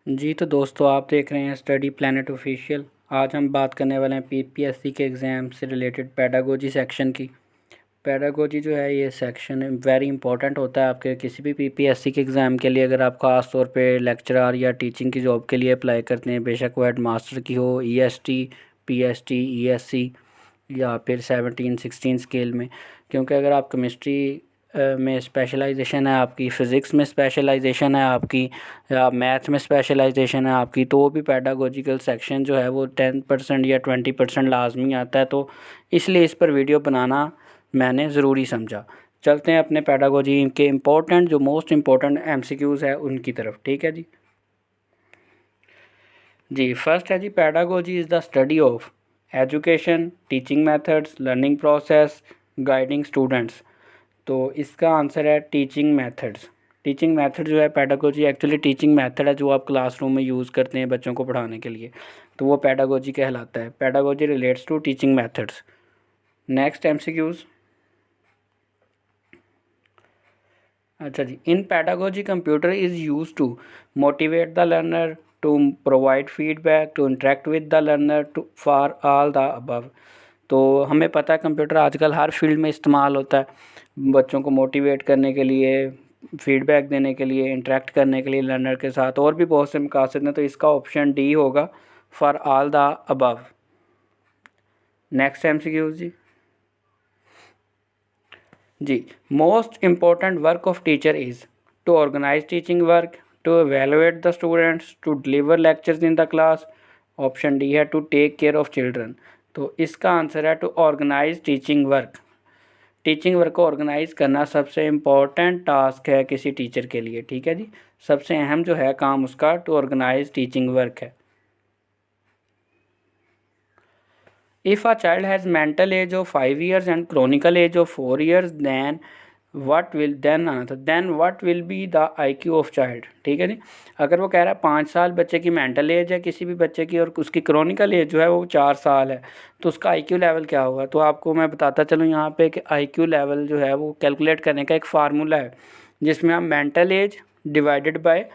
जी तो दोस्तों, आप देख रहे हैं स्टडी प्लैनेट ऑफिशियल। आज हम बात करने वाले हैं पीपीएससी के एग्ज़ाम से रिलेटेड पेडागोजी सेक्शन की। पेडागोजी जो है ये सेक्शन वेरी इंपॉर्टेंट होता है आपके किसी भी पीपीएससी के एग्ज़ाम के लिए। अगर आप ख़ास तौर पे लेक्चरर या टीचिंग की जॉब के लिए अप्लाई करते हैं, बेशक वो हेड मास्टर की हो, ईएसटी, पीएसटी, ईएससी या फिर 17-16 स्केल में। क्योंकि अगर आप केमिस्ट्री में स्पेशलाइजेशन है आपकी, फ़िज़िक्स में स्पेशलाइजेशन है आपकी, या मैथ में स्पेशलाइजेशन है आपकी, तो वो भी पेडागोजिकल सेक्शन जो है वो 10% या 20% लाजमी आता है। तो इसलिए इस पर वीडियो बनाना मैंने ज़रूरी समझा। चलते हैं अपने पेडागोजी के इम्पोर्टेंट जो मोस्ट इम्पोर्टेंट एमसीक्यूज़ है उनकी तरफ। ठीक है जी फर्स्ट है जी, pedagogy is the study of education, teaching methods, learning process, guiding students. तो इसका आंसर है टीचिंग मेथड्स। टीचिंग मेथड जो है पेडागोजी एक्चुअली टीचिंग मेथड है जो आप क्लासरूम में यूज़ करते हैं बच्चों को पढ़ाने के लिए, तो वो पेडागोजी कहलाता है। Pedagogy relates to teaching methods. Next MCQs. अच्छा जी, in pedagogy computer is use to motivate the learner, to provide feedback, to interact with the learner, to for all the above. तो हमें पता है कंप्यूटर आजकल हर field में इस्तेमाल होता है, बच्चों को मोटिवेट करने के लिए, फीडबैक देने के लिए, इंटरेक्ट करने के लिए लर्नर के साथ, और भी बहुत से मकासद हैं। तो इसका ऑप्शन डी होगा, for all the above. Next MCQ जी, most important work of teacher is to organise teaching work, to evaluate the students, to deliver lectures in the class. Option D है to take care of children. तो इसका answer है to organise teaching work. Teaching work को organise करना सबसे important task है किसी teacher के लिए। ठीक है जी, सबसे अहम जो है काम उसका टू ऑर्गेनाइज टीचिंग वर्क है। If a child has mental age of 5 years and chronical age of 4 years, then what will be the IQ of child। ठीक है जी, अगर वो कह रहा है 5 साल बच्चे की मेंटल एज है किसी भी बच्चे की, और उसकी क्रोनिकल एज जो है वो 4 साल है, तो उसका IQ लेवल क्या होगा। तो आपको मैं बताता चलूँ यहाँ पे कि IQ लेवल जो है वो कैलकुलेट करने का एक फार्मूला है, जिसमें हम mental age divided by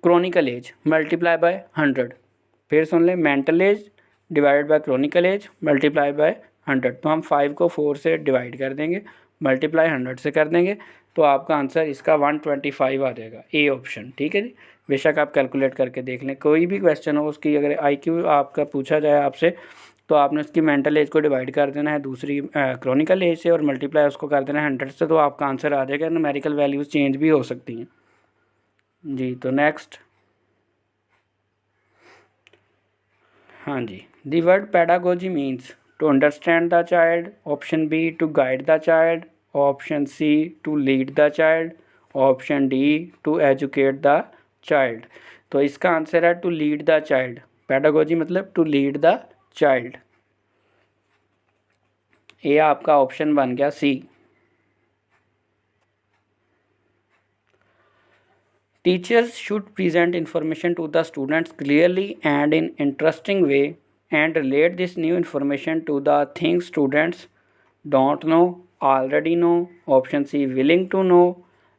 chronical age multiply by 100। फिर सुन लें, mental age divided by chronical age multiply by 100। तो हम 5 को 4 से डिवाइड कर देंगे, मल्टीप्लाई 100 से कर देंगे, तो आपका आंसर इसका 125 आ जाएगा, ए ऑप्शन। ठीक है जी, बेशक आप कैलकुलेट करके देख लें। कोई भी क्वेश्चन हो उसकी अगर IQ आपका पूछा जाए आपसे, तो आपने उसकी मेंटल एज को डिवाइड कर देना है दूसरी क्रोनिकल एज से, और मल्टीप्लाई उसको कर देना है 100 से, तो आपका आंसर आ जाएगा। न्यूमेरिकल वैल्यूज़ चेंज भी हो सकती हैं जी। तो नेक्स्ट, हाँ जी, the word pedagogy means to understand the child, option B to guide the child, option C to lead the child, option D to educate the child. तो इसका आंसर है to lead the child. Pedagogy मतलब to lead the child. ये आपका option बन गया C. Teachers should present information to the students clearly and in interesting way and relate this new information to the things students don't know, already know। Option C willing to know,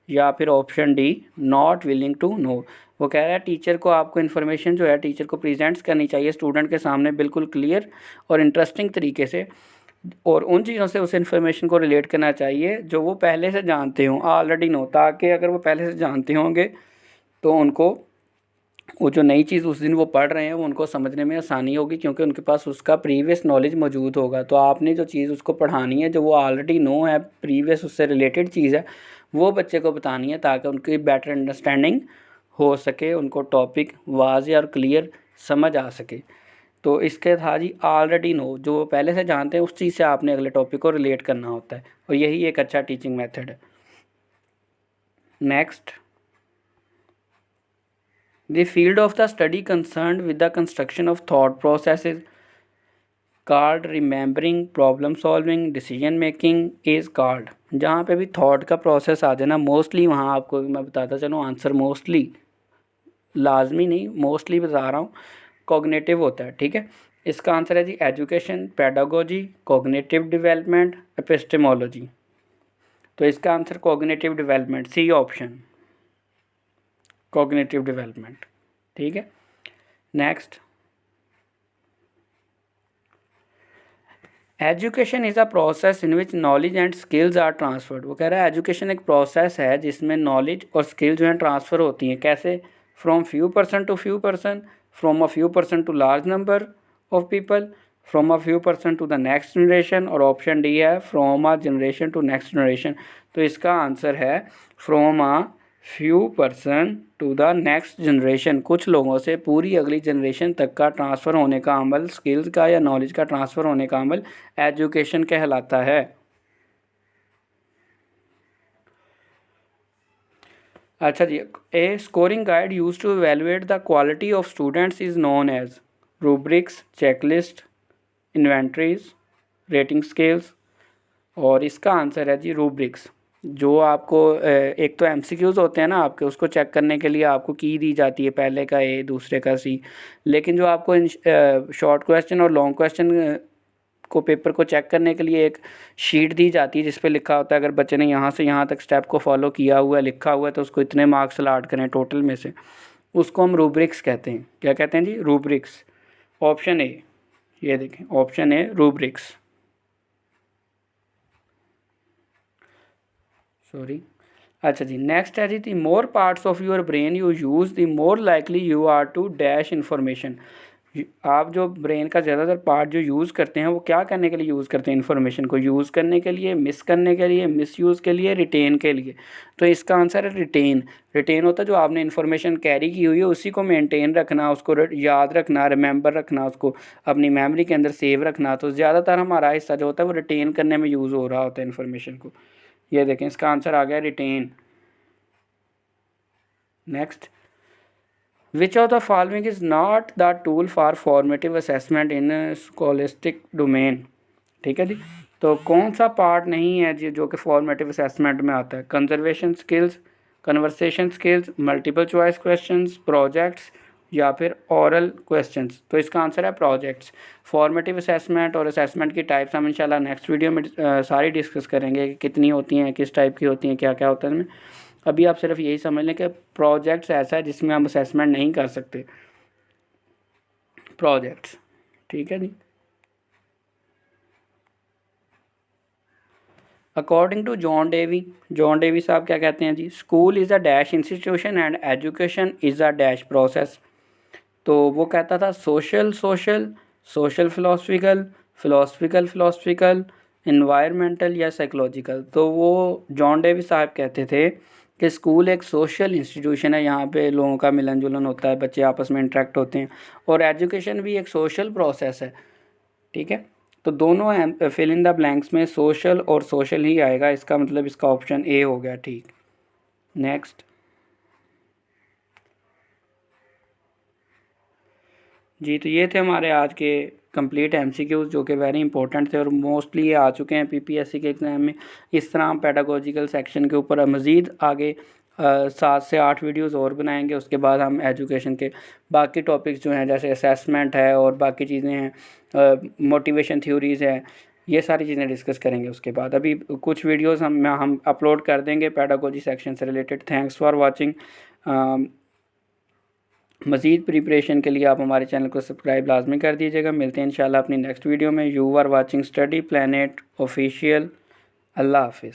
या फिर option D not willing to know। वो कह रहा है teacher को आपको information जो है टीचर को प्रेजेंट्स करनी चाहिए स्टूडेंट के सामने बिल्कुल क्लियर और इंटरेस्टिंग तरीके से, और उन चीज़ों से उस इन्फॉर्मेशन को रिलेट करना चाहिए जो वो पहले से जानते हों, ऑलरेडी नो, ताकि अगर वो पहले से जानते होंगे तो उनको वो जो नई चीज़ उस दिन वो पढ़ रहे हैं वो उनको समझने में आसानी होगी, क्योंकि उनके पास उसका प्रीवियस नॉलेज मौजूद होगा। तो आपने जो चीज़ उसको पढ़ानी है जो वो ऑलरेडी नो है, प्रीवियस उससे रिलेटेड चीज़ है, वो बच्चे को बतानी है ताकि उनकी बेटर अंडरस्टैंडिंग हो सके, उनको टॉपिक वाज़ेह और क्लियर समझ आ सके। तो इसके था जी ऑलरेडी नो, जो वो पहले से जानते हैं उस चीज़ से आपने अगले टॉपिक को रिलेट करना होता है, और यही एक अच्छा टीचिंग मेथड है। Next, the field of the study concerned with the construction of thought processes called remembering, problem solving, decision making is called। जहाँ पे भी थॉट का प्रोसेस आ जाए ना मोस्टली, वहाँ आपको मैं बताता चलूँ आंसर मोस्टली, लाजमी नहीं, मोस्टली बता रहा हूँ, कॉग्निटिव होता है। ठीक है, इसका आंसर है जी education, pedagogy, cognitive development, epistemology. तो इसका answer cognitive development, C option, cognitive development. ठीक है, next, education is a process in which knowledge and skills are transferred. वो कह रहा है एजुकेशन एक प्रोसेस है जिसमें नॉलेज और स्किल जो है ट्रांसफ़र होती हैं। कैसे? From few person to few person, from a few person to large number of people, from a few person to the next generation, और ऑप्शन डी है from a generation to next generation. तो इसका answer है from a few person to the next generation. कुछ लोगों से पूरी अगली जनरेशन तक का ट्रांसफ़र होने का अमल, स्किल्स का या नॉलेज का ट्रांसफ़र होने का अमल एजुकेशन कहलाता है। अच्छा जी, a scoring guide use to evaluate the quality of students is known as rubrics, checklist, inventories, rating scales, और इसका आंसर है जी रूब्रिक्स। जो आपको एक तो एमसीक्यूज़ होते हैं ना आपके, उसको चेक करने के लिए आपको की दी जाती है, पहले का ए दूसरे का सी, लेकिन जो आपको शॉर्ट क्वेश्चन और लॉन्ग क्वेश्चन को पेपर को चेक करने के लिए एक शीट दी जाती है जिस पे लिखा होता है अगर बच्चे ने यहाँ से यहाँ तक स्टेप को फॉलो किया हुआ है, लिखा हुआ है, तो उसको इतने मार्क्स अलाट करें टोटल में से, उसको हम रूब्रिक्स कहते हैं। क्या कहते हैं जी? रूब्रिक्स। ऑप्शन ए, ये देखें ऑप्शन ए रूब्रिक्स, सॉरी। अच्छा जी, नेक्स्ट है जी, the more parts of your brain you use the more likely you are to dash information. आप जो ब्रेन का ज़्यादातर पार्ट जो यूज़ करते हैं वो क्या करने के लिए यूज़ करते हैं? इन्फॉर्मेशन को यूज़ करने के लिए, मिस करने के लिए, मिस यूज़ के लिए, रिटेन के लिए। तो इसका आंसर है रिटेन। रिटेन होता है जो आपने इन्फॉर्मेशन कैरी की हुई है उसी को मेंटेन रखना, उसको याद रखना, रिमेंबर रखना, उसको अपनी मेमोरी के अंदर सेव रखना। तो ज़्यादातर हमारा हिस्सा जो होता है वो रिटेन करने में यूज़ हो रहा होता है इन्फॉर्मेशन को। ये देखें इसका आंसर आ गया written. Next, which of the following is not the tool for formative assessment in scholastic domain. ठीक है जी, तो कौन सा पार्ट नहीं है जी जो कि फॉर्मेटिव असेसमेंट में आता है? Conservation skills, conversation skills, multiple choice questions, projects, या फिर ओरल क्वेश्चंस। तो इसका आंसर है प्रोजेक्ट्स। फॉर्मेटिव असेसमेंट और असेसमेंट की टाइप्स हम इंशाल्लाह नेक्स्ट वीडियो में सारी डिस्कस करेंगे कि कितनी होती हैं, किस टाइप की होती हैं, क्या क्या होता है इनमें। अभी आप सिर्फ यही समझ लें कि प्रोजेक्ट्स ऐसा है जिसमें हम असेसमेंट नहीं कर सकते, प्रोजेक्ट्स। ठीक है जी। अकॉर्डिंग टू जॉन डेवी साहब क्या कहते हैं जी? School is a dash institution and education is a dash process. तो वो कहता था social social, social philosophical, philosophical philosophical, environmental या साइकोलॉजिकल। तो वो जॉन डेवी साहब कहते थे कि स्कूल एक सोशल इंस्टीट्यूशन है, यहाँ पे लोगों का मिलन जुलन होता है, बच्चे आपस में इंटरेक्ट होते हैं, और एजुकेशन भी एक सोशल प्रोसेस है। ठीक है, तो दोनों फिल इन द ब्लैंक्स में सोशल और सोशल ही आएगा, इसका मतलब इसका ऑप्शन ए हो गया। ठीक, नेक्स्ट जी, तो ये थे हमारे आज के कंप्लीट एमसीक्यूज़ जो कि वेरी इंपॉर्टेंट थे और मोस्टली ये आ चुके हैं पीपीएससी के एग्ज़ाम में। इस तरह हम पेडागोजिकल सेक्शन के ऊपर मज़ीद आगे 7 से 8 वीडियोज़ और बनाएंगे। उसके बाद हम एजुकेशन के बाकी टॉपिक्स जो हैं जैसे असेसमेंट है और बाकी चीज़ें हैं, मोटिवेशन थ्योरीज़ है, ये सारी चीज़ें डिस्कस करेंगे उसके बाद। अभी कुछ वीडियोज़ हम अपलोड कर देंगे पेडागोजी सेक्शन से रिलेटेड। Thanks for watching. मज़ीद प्रिपरेशन के लिए आप हमारे चैनल को सब्सक्राइब लाजमी कर दीजिएगा। मिलते हैं इंशाल्लाह अपनी नेक्स्ट वीडियो में। You are watching study planet official. अल्लाह हाफिज़।